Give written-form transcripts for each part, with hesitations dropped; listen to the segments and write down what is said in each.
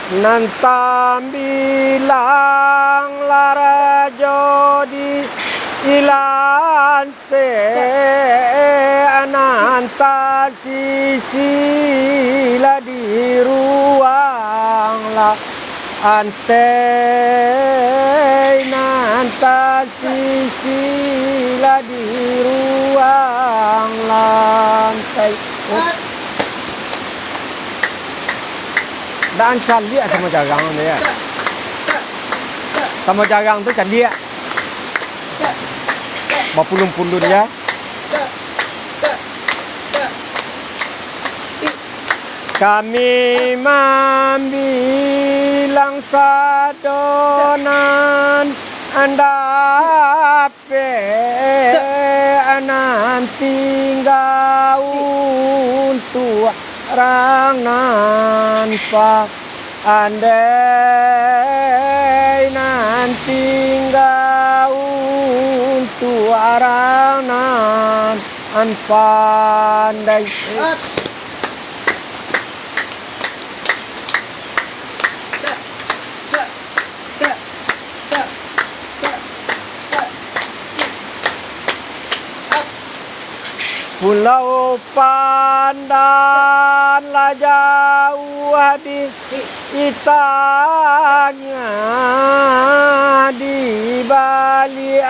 Nantam bilang lara jodi ilan se ananta sisi la di ruang la antai nanta sisi la di ruang lantai. Dan cari sama jagang ni ya. Sama jagang tu cari ya. Mapulun-pulun ya. Kami membilang sadonan anda pe anan tinggal untuk orang nampak andai nanti tinggal untuk orang nan pandai. Pulau Pandan lah jauh di itanya di Bali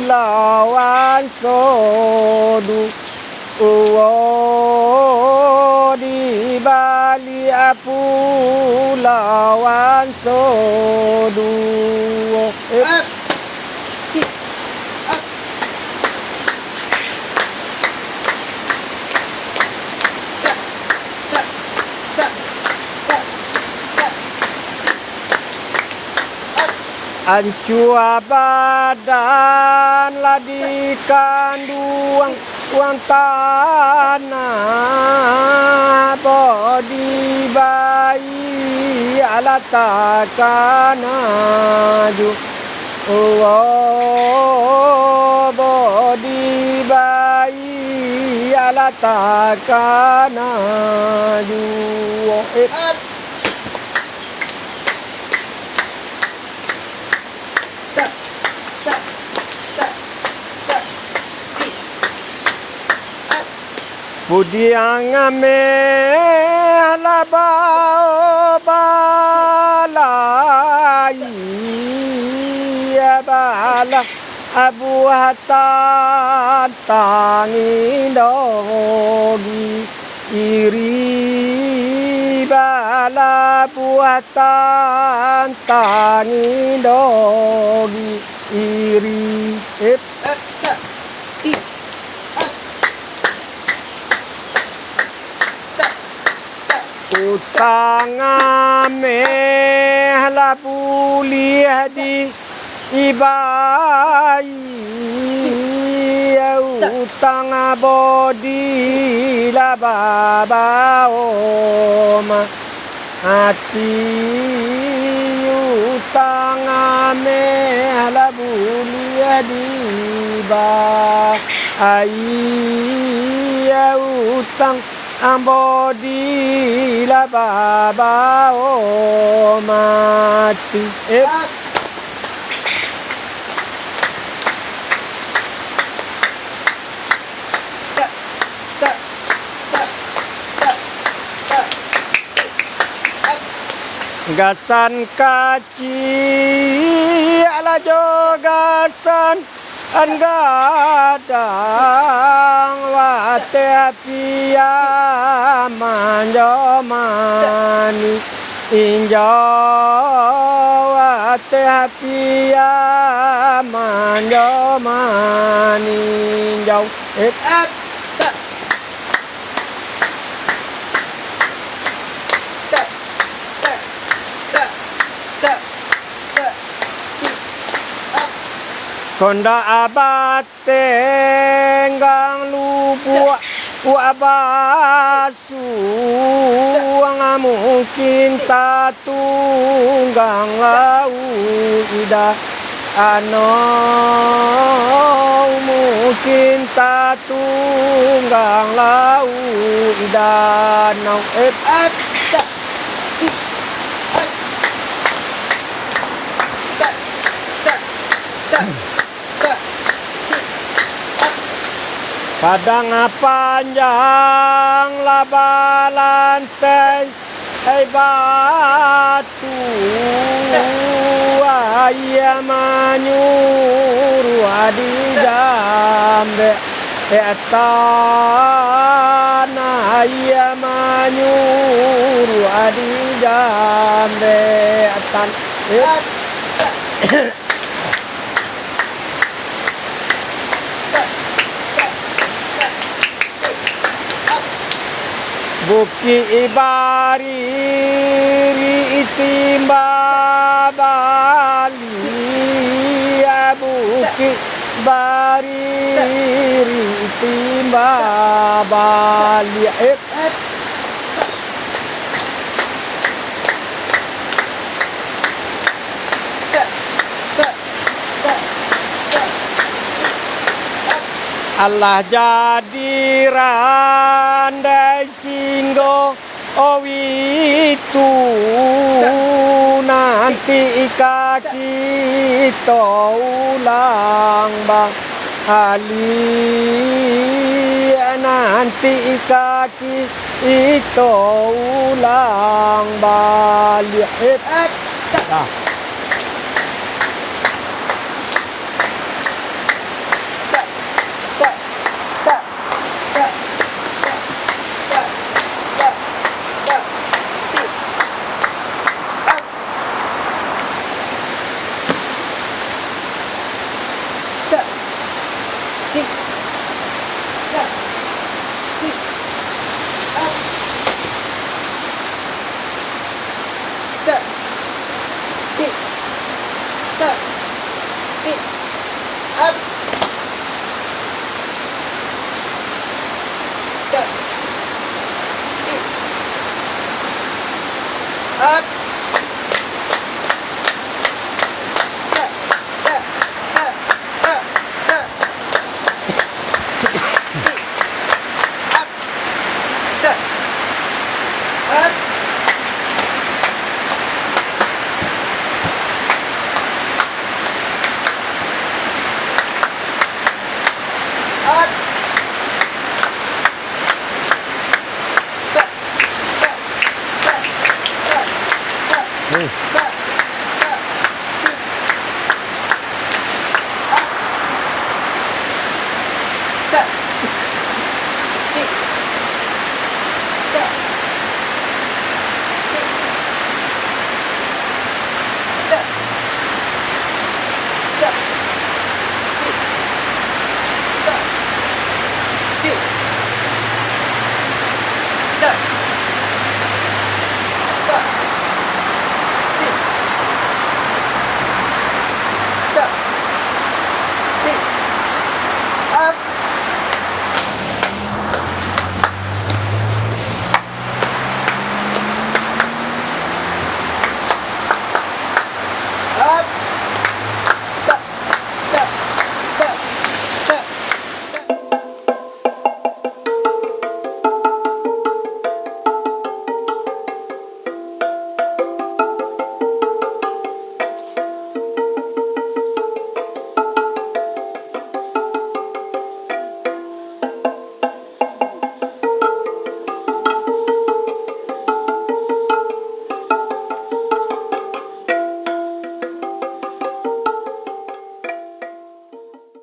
Pulauan Sodu. Di Bali Pulauan Sodu. Ancua badan lah di kandung uang tanah bodi bayi alat takkan aju. Bodi bayi alat takkan aju. Pudiang ame labao balai bala abu hatan tangi dogi iri bala buatan tangi dogi iri utang ame la puliah di ibai utang bodi la baba oma hati utang ame la puliah di ibai utang ambodi la baba o mati. Gasan kaci ala jogasan Anggadang wate pia manjo mani injo wate pia manjo mani injo konda abate ngang lupu abasu ang mungkin tatunggang lau ida ano mungkin tatunggang lau ida nau Kadang panjang laba lantai batu ayam manyuru di jambe tanah ayam manyuru di jambe tan Buki ibari timba bali ya buki bari timba bali Allah jadi randai singgo itu nanti kaki ulang bang Ali nanti kaki itu ulang balik